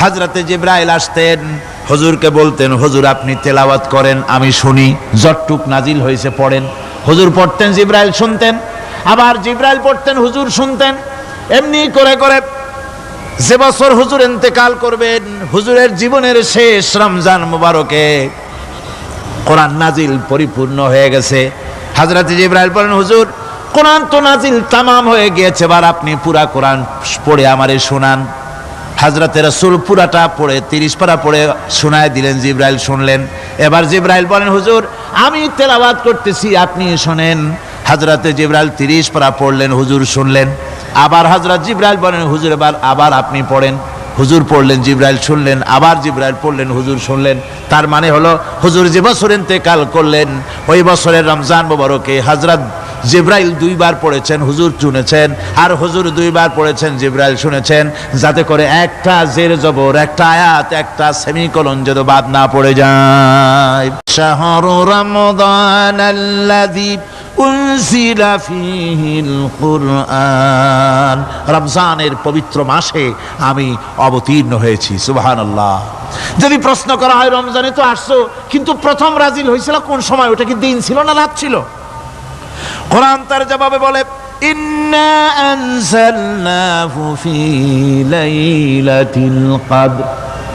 হযরতে জিবরাইল আসতেন, হুজুরকে বলতেন, হুজুর আপনি তেলাওয়াত করেন, আমি শুনি, যতটুক নাজিল হয়েছে পড়েন। হুজুর পড়তেন, জিবরাইল শুনতেন, আবার জিবরাইল পড়তেন, হুজুর শুনতেন। এমনি করে করে যে বছর হুজুর ইন্তেকাল করবেন, হুজুরের জীবনের শেষ রমজান মুবারকে কোরআন নাজিল পরিপূর্ণ হয়ে গেছে। হযরত জিবরাইল বলেন, হুজুর কোরআন তো নাজিল তামাম হয়ে গিয়েছে, এবার আপনি পুরা কোরআন পড়ে আমারে শোনান। হযরতে রাসূল পুরাটা পড়ে 30 পারা পড়ে শোনায় দিলেন, জিবরাইল শুনলেন। এবার জিবরাইল বলেন, হুজুর আমি তেলাওয়াত করতেছি, আপনি শোনেন। হযরতে জিবরাইল 30 পারা পড়লেন, হুজুর শুনলেন। আবার হযরত জিবরাইল বলেন, হুজুর এবার আবার আপনি পড়েন। হুজুর পড়লেন, জিবরাইল শুনলেন, আবার জিবরাইল পড়লেন, হুজুর শুনলেন। তার মানে হলো হুজুর যে বছর ইন্তেকাল করলেন, ওই বছরের রমজান মুবারকে হযরত জিবরাইল 2 বার পড়েছেন, হুজুর শুনেছেন, আর হুজুর 2 বার পড়েছেন, জিবরাইল শুনেছেন, যাতে করে একটা জের জবর, একটা আয়াত, একটা সেমিকোলন যেন বাদ না পড়ে যায়। শাহরু রমাদান আল্লাযী উনজিলা ফীহিল কুরআন, রমজানের পবিত্র মাসে আমি অবতীর্ণ হয়েছি। সুবহানাল্লাহ। যদি প্রশ্ন করা হয়, রমজানে তো আসছো, কিন্তু প্রথম নাজিল হয়েছিল কোন সময়? ওটা কি দিন ছিল না রাত ছিল? কোরআন তার জবাবে বলে, ইন্না আনজালনাহু ফি লাইলাতিল কদর,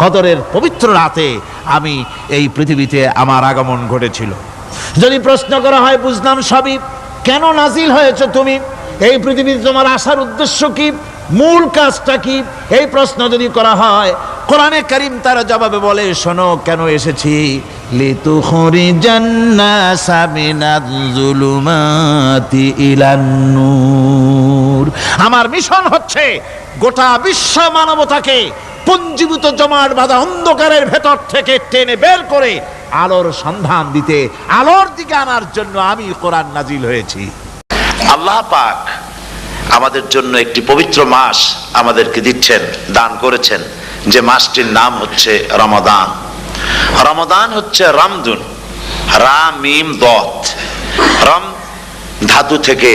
কদরের পবিত্র রাতে আমি এই পৃথিবীতে আমার আগমন ঘটেছিল। যদি প্রশ্ন করা হয়, বুঝলাম সবই, কেন নাজিল হয়েছে তুমি? এই পৃথিবীতে তোমার আসার উদ্দেশ্য কি? মূল কাজটা কি? এই প্রশ্ন যদি করা হয়, কোরআনে কারীম তার জবাবে বলে, শোনো কেন এসেছি। লিতুখরিজান নাসা মিনাজ যুলুমাতি ইলান নূর, আমার মিশন হচ্ছে গোটা বিশ্ব মানবতাকে পুঞ্জীভূত জমাট বাঁধা অন্ধকারের ভেতর থেকে টেনে বের করে আলোর সন্ধান দিতে, আলোর দিকে আনার জন্য আমি কোরআন নাজিল হয়েছি। আল্লাহ পাক আমাদের জন্য একটি পবিত্র মাস আমাদেরকে দিচ্ছেন, দান করেছেন, যে মাসটির নাম হচ্ছে রমাদান। রমাদান হচ্ছে রামদুন, রা মিম দত, রাম ধাতু থেকে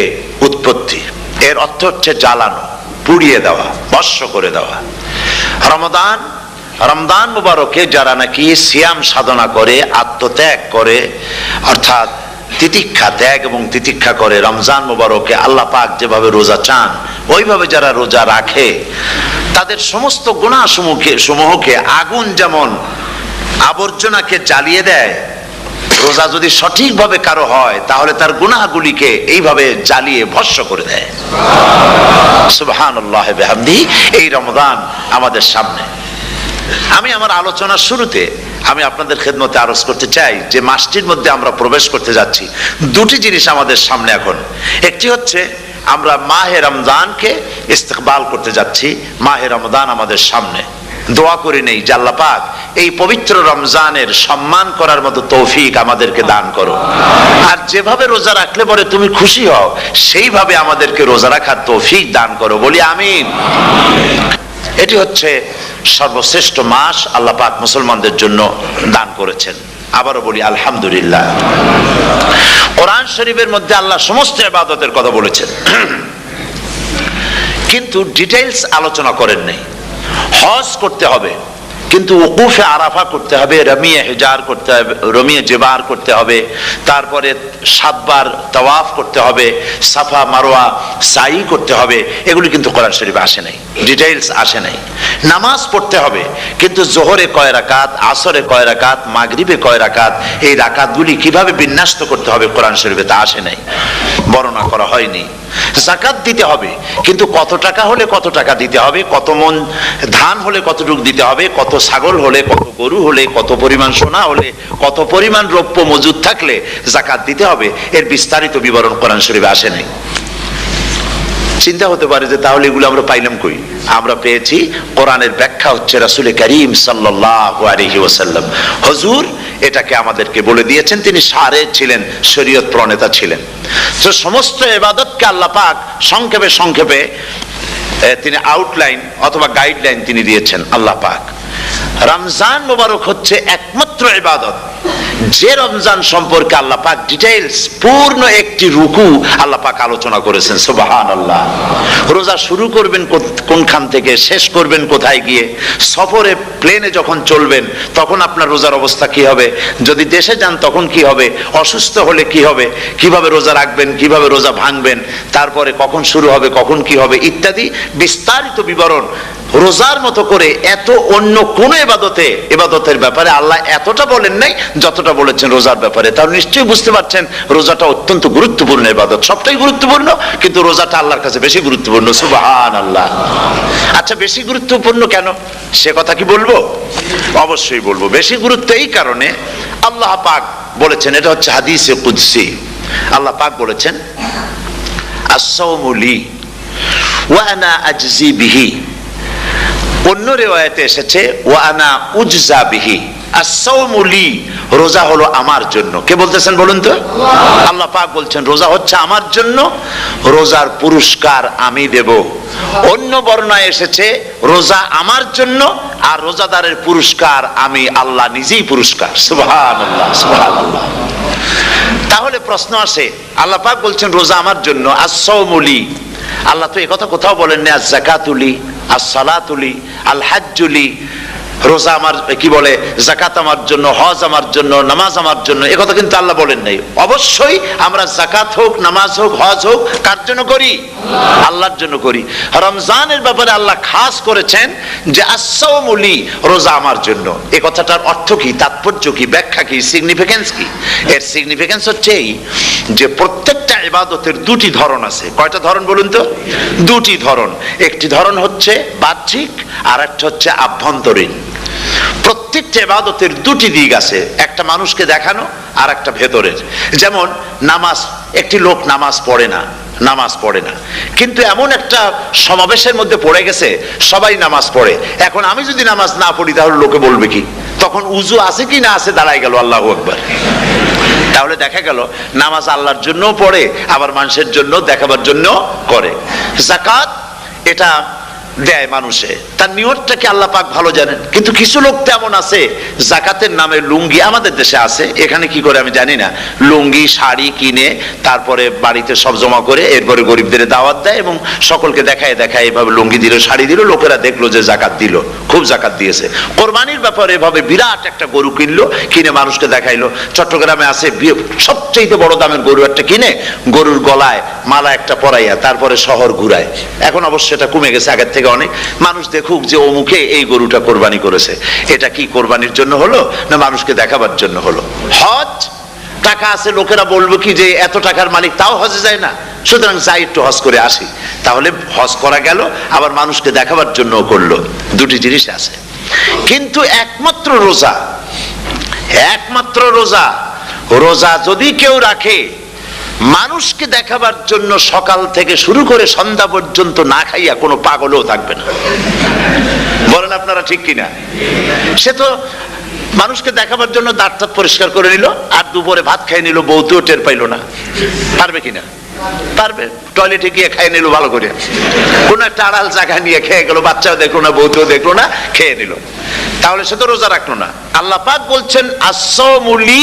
উৎপত্তি, এর অর্থ হচ্ছে জ্বালানো, পুড়িয়ে দেওয়া, ভস্ম করে দেওয়া। রমাদান, রমজান মুবারকে যারা নাকি সিয়াম সাধনা করে, আত্মত্যাগ করে, অর্থাৎ তিতিক্ষা, ত্যাগ এবং তিতিক্ষা করে, রমজান মুবারকে আল্লাহ পাক যেভাবে রোজা চান ওইভাবে যারা রোজা রাখে, তাদের সমস্ত গুনাহ সমূহকে আগুন যেমন আবর্জনাকে জ্বালিয়ে দেয়, রোজা যদি সঠিকভাবে কারো হয় তাহলে তার গুনাহগুলিকে এইভাবে জ্বালিয়ে ভস্ম করে দেয়। সুবহানাল্লাহি ওয়া বিহামদিহি। এই রমাদান আমাদের সামনে। আমি আমার আলোচনার শুরুতে আমি আপনাদের খেদমতে আরজ করতে চাই যে মাসটির মধ্যে আমরা প্রবেশ করতে যাচ্ছি, দুটি জিনিস আমাদের সামনে এখন। একটি হচ্ছে আমরা মাহে রমজানকে ইস্তেকবাল করতে যাচ্ছি, মাহে রমজান আমাদের সামনে। দোয়া করে নেই যে আল্লাহ পাক এই পবিত্র রমজানের সম্মান করার মতো তৌফিক আমাদেরকে দান করো, আর যেভাবে রোজা রাখলে পরে তুমি খুশি হও সেইভাবে আমাদেরকে রোজা রাখার তৌফিক দান করো, বলি আমিন। এটি হচ্ছে সর্বশ্রেষ্ঠ মাস আল্লাহ পাক মুসলমানদের জন্য দান করেছেন। আবারও বলি আলহামদুলিল্লাহ। কোরআন শরীফের মধ্যে আল্লাহ সমস্ত ইবাদতের কথা বলেছেন, কিন্তু ডিটেইলস আলোচনা করেন নাই। হজ করতে হবে, কিন্তু উকুফে আরাফা করতে হবে, রমিয়ে হিজার করতে হবে, রমিয়ে জেবার করতে হবে, তারপরে 7 বার তাওয়াফ করতে হবে, সাফা মারওয়া সাই করতে হবে। এগুলি কিন্তু কোরআন শরীফে আসে নাই, ডিটেইলস আসে নাই। নামাজ পড়তে হবে, কিন্তু জোহরে কয় রাকাত, আসরে কয় রাকাত, মাগরিবে কয় রাকাত, এই রাকাতগুলি কিভাবে বিন্যস্ত করতে হবে কোরআন শরীফে তা আসে নাই, বর্ণনা করা হয়নি। যাকাত দিতে হবে, কিন্তু কত টাকা হলে কত টাকা দিতে হবে, কত মন ধান হলে কতটুকু দিতে হবে, কত ছাগল হলে, কত গরু হলে, কত পরিমাণ সোনা হলে, কত পরিমাণ রৌপ্য মজুদ থাকলে যাকাত দিতে হবে, এর বিস্তারিত বিবরণ কোরআন শরীফে আসে নাই। চিন্তা হতে পারে যে তাহলে এগুলো আমরা পাইলাম কই? আমরা পেয়েছি কোরআনের ব্যাখ্যা হচ্ছে রাসূল করিম সাল্লাল্লাহু আলাইহি ওয়াসাল্লাম, হুজুর এটাকে আমাদেরকে বলে দিয়েছেন। তিনি সারে ছিলেন, শরীয়ত প্রণেতা ছিলেন। তো সমস্ত ইবাদতকে আল্লাহ পাক সংক্ষেপে সংক্ষেপে তিনি আউটলাইন অথবা গাইডলাইন তিনি দিয়েছেন আল্লাহ পাক। রমজান মুবারক হচ্ছে একমাত্র ইবাদত যে রমজান সম্পর্কে আল্লাহ পাক ডিটেইলস পূর্ণ একটি রুকু আল্লাহ পাক আলোচনা করেছেন। সুবহানাল্লাহ। রোজা শুরু করবেন কোনখান থেকে, শেষ করবেন কোথায় গিয়ে? সফরে প্লেনে যখন চলবেন তখন আপনার রোজার অবস্থা কি হবে? যদি দেশে যান তখন কি হবে? অসুস্থ হলে কি হবে? কিভাবে রোজা রাখবেন, কিভাবে রোজা ভাঙবেন, তারপরে কখন শুরু হবে, কখন কি হবে ইত্যাদি বিস্তারিত বিবরণ রোজার মতো করে এত অন্য কোন ইবাদতের ব্যাপারে আল্লাহ এতটা বলেন নাই যতটা বলেছেন রোজার ব্যাপারে। তাহলে নিশ্চয়ই বুঝতে পারছেন রোজাটা অত্যন্ত গুরুত্বপূর্ণ ইবাদত। সবটাই গুরুত্বপূর্ণ, কিন্তু রোজাটা আল্লাহর কাছে বেশি গুরুত্বপূর্ণ। সুবহানাল্লাহ। আচ্ছা, বেশি গুরুত্বপূর্ণ কেন সে কথা কি বলবো? অবশ্যই বলবো। বেশি গুরুত্ব এই কারণে, আল্লাহ পাক বলেছেন, এটা হচ্ছে হাদিসে কুদসি। আল্লাহ পাক বলেছেন, আস-সাওমু লি ওয়া আনা আজজি বিহি। অন্য রিওয়ায়াতে এসেছে ওয়া আনা উজজা বিহি। আস-সাওমু লি, রোজা হলো আমার জন্য। কে বলতেছেন বলুন তো? আল্লাহ পাক বলছেন রোজা হচ্ছে আমার জন্য, রোজার পুরস্কার আমি দেব। অন্য বর্ণনায় এসেছে রোজা আমার জন্য আর রোজাদারের পুরস্কার আমি আল্লাহ নিজেই পুরস্কার। সুবহানাল্লাহ, সুবহানাল্লাহ। তাহলে প্রশ্ন আসে, আল্লাহ পাক বলছেন রোজা আমার জন্য, আস-সাওমু লি। আল্লাহ তো একথা কোথাও বলেন না আজ-যাকাতুলি, আস-সালাতুলি, আল-হাজ্জুলি। রোজা আমার কি বলে, যাকাত আমার জন্য, হজ আমার জন্য, নামাজ আমার জন্য, একথা কিন্তু আল্লাহ বলেন নাই। অবশ্যই আমরা যাকাত হোক, নামাজ হোক, হজ হোক কার জন্য করি? আল্লাহর জন্য করি। রমজানের ব্যাপারে আল্লাহ খাস করেছেন যে আস-সাওমু লি, রোজা আমার জন্য। এই কথাটার অর্থ কি, তাৎপর্য কি, ব্যাখ্যা কি, সিগনিফিকেন্স কি? এর সিগনিফিকেন্স হচ্ছে এই যে প্রত্যেকটা ইবাদতের দুটি ধরন আছে। কয়টা ধরন বলুন তো? দুটি ধরন। একটি ধরন হচ্ছে বাহ্যিক আর একটা হচ্ছে আভ্যন্তরীণ। প্রত্যেকটা ইবাদতের দুটি দিক আছে, একটা মানুষকে দেখানো আর একটা ভেতরের। যেমন নামাজ, একটি লোক নামাজ পড়ে না, কিন্তু এমন একটা সমাবেশের মধ্যে পড়ে গেছে সবাই নামাজ পড়ে। এখন আমি যদি নামাজ না পড়ি তাহলে লোকে বলবে কি? তখন উজু আছে কি না আছে দাঁড়ায় গেল, আল্লাহু আকবার। তাহলে দেখা গেল নামাজ আল্লাহর জন্য পড়ে, আবার মানুষের জন্য দেখাবার জন্য করে। যাকাত এটা দেয় মানুষে, তার নিয়তটাকে আল্লাহ পাক ভালো জানেন। কিন্তু কিছু লোক তেমন আছে যাকাতের নামে লুঙ্গি, আমাদের দেশে আছে, এখানে কি করে আমি জানি না, লুঙ্গি শাড়ি কিনে তারপরে বাড়িতে সব জমা করে এরপরে গরিবদের দাওয়াত দেয় এবং সকলকে দেখায় এভাবে লুঙ্গি দিল, শাড়ি দিল, লোকেরা দেখলো যে যাকাত দিল, খুব যাকাত দিয়েছে। কোরবানির ব্যাপারে এভাবে বিরাট একটা গরু কিনলো, কিনে মানুষকে দেখাইলো। চট্টগ্রামে আছে সবচেয়ে বড় দামের গরু একটা কিনে গরুর গলায় মালা একটা পরাইয়া তারপরে শহর ঘুরায়। এখন অবশ্য এটা কমে গেছে আগের থেকে অনেক। মানুষ দেখুক যে অমুকে এই গরুটা কোরবানি করেছে। এটা কি কোরবানির জন্য হলো না মানুষকে দেখাবার জন্য হলো? হজ, টাকা আছে, লোকেরা বলবো কি যে এত টাকার মালিক তাও হজে যায় না, সুতরাং যাই একটু হজ করে আসি। তাহলে হজ করা গেল, আবার মানুষকে দেখাবার জন্য করলো। দুটি জিনিস আছে। কিন্তু একমাত্র রোজা যদি কেউ রাখে মানুষকে দেখাবার জন্য, সকাল থেকে শুরু করে সন্ধ্যা পর্যন্ত না খাইয়া কোনো পাগলও থাকবে না। বলেন আপনারা ঠিক কিনা? সে তো মানুষকে দেখাবার জন্য দাঁত পরিষ্কার করে নিল আর দুপুরে ভাত খাই নিল, বউতেও টের পাইল না। পারবে কিনা? পারবে। টয়লেটে গিয়ে খাই নিল ভালো করে, কোন একটা আড়াল জায়গা নিয়ে খেয়ে গেল, বাচ্চাও দেখলো না, বউতেও দেখলো না, খেয়ে নিল। তাহলে সে তো রোজা রাখলো না। আল্লাহ পাক বলছেন আস-সাওমু লি,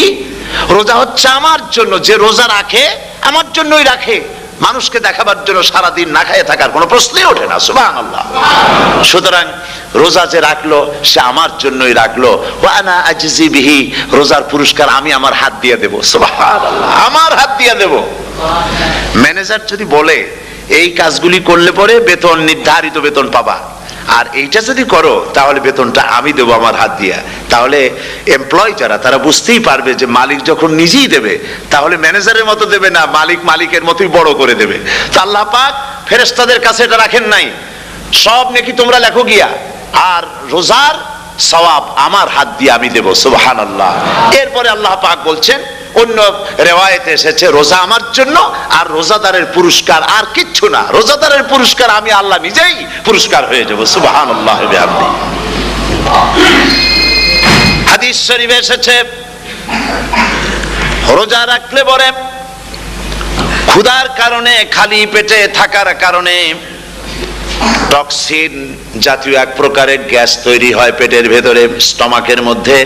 রোজা হচ্ছে আমার জন্য। যে রোজা রাখে আমার জন্যই রাখে, মানুষকে দেখাবার জন্য সারাদিন না খেয়ে থাকার কোনো প্রশ্নই ওঠে না। সুবহানাল্লাহ। সুতরাং রোজা যে রাখলো সে আমার জন্যই রাখলো। ওয়া আনা আজজি বিহি, রোজার পুরস্কার আমি আমার হাত দিয়ে দেব। সুবহানাল্লাহ, আমার হাত দিয়ে দেব। ম্যানেজার যদি বলে এই কাজগুলি করলে পরে বেতন, নির্ধারিত বেতন পাবা, আর এইটা যদি করো তাহলে বেতনটা আমি দেবো আমার হাত দিয়া, তাহলে এমপ্লয় যারা তারা বুঝতেই পারবে যে মালিক যখন নিজেই দেবে তাহলে ম্যানেজারের মতো দেবে না, মালিক মালিকের মতোই বড় করে দেবে। তো আল্লাহ পাক ফেরেশতাদের কাছে এটা রাখেন নাই, সব নেকি তোমরা লেখো গিয়া, আর রোজার সওয়াব আমার হাত দিয়ে আমি দেব। সুবহানাল্লাহ। এরপরে আল্লাহ পাক বলছেন, অন্য রিওয়ায়াতে এসেছে রোজা আমার জন্য আর রোজাদারের পুরস্কার আর কিচ্ছু না, রোজাদারের পুরস্কার আমি আল্লাহ নিজেই পুরস্কার হয়ে যাব। সুবহানাল্লাহ। হাদিস শরীফে এসেছে রোজা রাখলে পরে ক্ষুধার কারণে, খালি পেটে থাকার কারণে টক্সিন জাতীয় এক প্রকারের গ্যাস তৈরি হয় পেটের ভেতরে, স্টমাকের মধ্যে,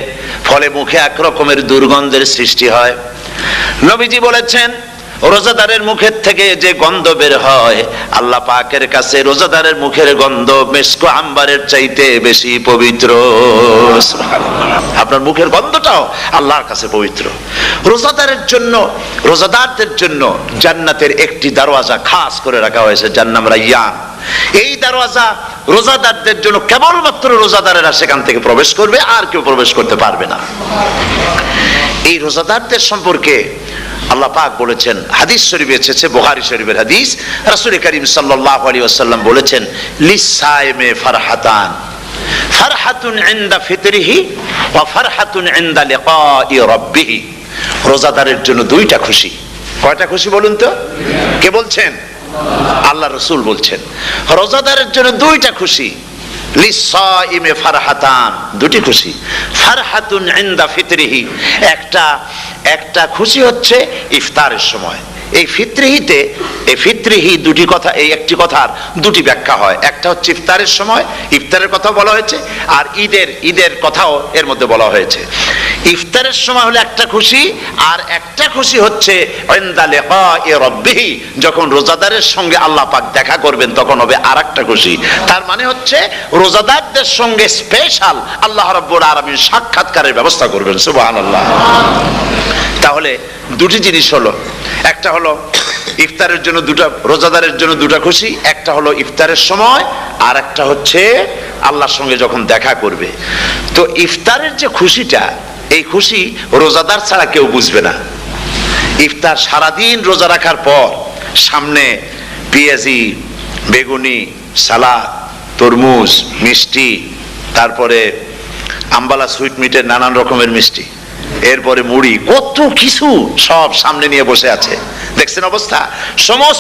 ফলে মুখে এক রকমের দুর্গন্ধের সৃষ্টি হয়। নবীজি বলেছেন রোজাদারের মুখের থেকে যে গন্ধ বের হয়, আল্লাহ পাকের কাছে রোজাদারের মুখের গন্ধ মিস্ক আম্বারের চাইতে বেশি পবিত্র। আপনার মুখের গন্ধটাও আল্লাহর কাছে পবিত্র। রোজাদারের জন্য, রোজাদারদের জন্য জান্নাতের একটি দরওয়াজা খাস করে রাখা হয়েছে, যার নাম রায়্যান। এই দরওয়াজা রোজাদারদের জন্য, কেবলমাত্র রোজাদারেরা সেখান থেকে প্রবেশ করবে, আর কেউ প্রবেশ করতে পারবে না। এই রোজাদারদের সম্পর্কে আল্লাহ পাক বলেছেন, হাদিস শরীফে এসেছে, বুখারী শরীফের হাদিস, রাসূল করিম সাল্লাল্লাহু আলাইহি ওয়াসাল্লাম বলেছেন, লিসায়েমে ফারহাতান, ফারহাতুন ইনদা ফিতরিহি ওয়া ফারহাতুন ইনদা লিকাই রাব্বিহি। রোজাদারের জন্য দুইটা খুশি। কয়টা খুশি বলুন তো? কে বলছেন? আল্লাহ রাসূল বলছেন রোজাদারের জন্য দুইটা খুশি। লিসাইমে ফারহাতান, দুটি খুশি। ফারহাতুন ইনদা ফিতরিহি, একটা খুশি হচ্ছে ইফতারের সময়। এই ফিতরিহিতে, এই ফিতরিহি দুটি কথা, এই একটি কথার দুটি ব্যাখ্যা হয়। একটা হচ্ছে ইফতারের সময়, ইফতারের কথা বলা হয়েছে, আর ঈদের কথাও এর মধ্যে বলা হয়েছে। ইফতারের সময় হলো একটা খুশি, আর একটা খুশি হচ্ছে ইনদা লিকাই রাব্বিহি, যখন রোজাদারের সঙ্গে আল্লাহ পাক দেখা করবেন তখন হবে আরেকটা খুশি। তার মানে হচ্ছে রোজাদারদের সঙ্গে স্পেশাল আল্লাহ রাব্বুল আলামিন সাক্ষাৎকারের ব্যবস্থা করবেন। সুবহানাল্লাহ। তাহলে দুটি জিনিস হলো, একটা হলো ইফতারের জন্য দুটা, রোজাদারের জন্য দুটা খুশি, একটা হলো ইফতারের সময়, আর একটা হচ্ছে আল্লাহর সঙ্গে যখন দেখা করবে। তো ইফতারের যে খুশিটা, এই খুশি রোজাদার ছাড়া কেউ বুঝবে না। ইফতার সারাদিন রোজা রাখার পর সামনে পেঁয়াজি, বেগুনি, সালাদ, তরমুজ, মিষ্টি, তারপরে আম্বালা সুইট মিটের নানান রকমের মিষ্টি, এরপরে মুড়ি, কত কিছু সব সামনে নিয়ে বসে আছে। দেখছেন অবস্থা? সমস্ত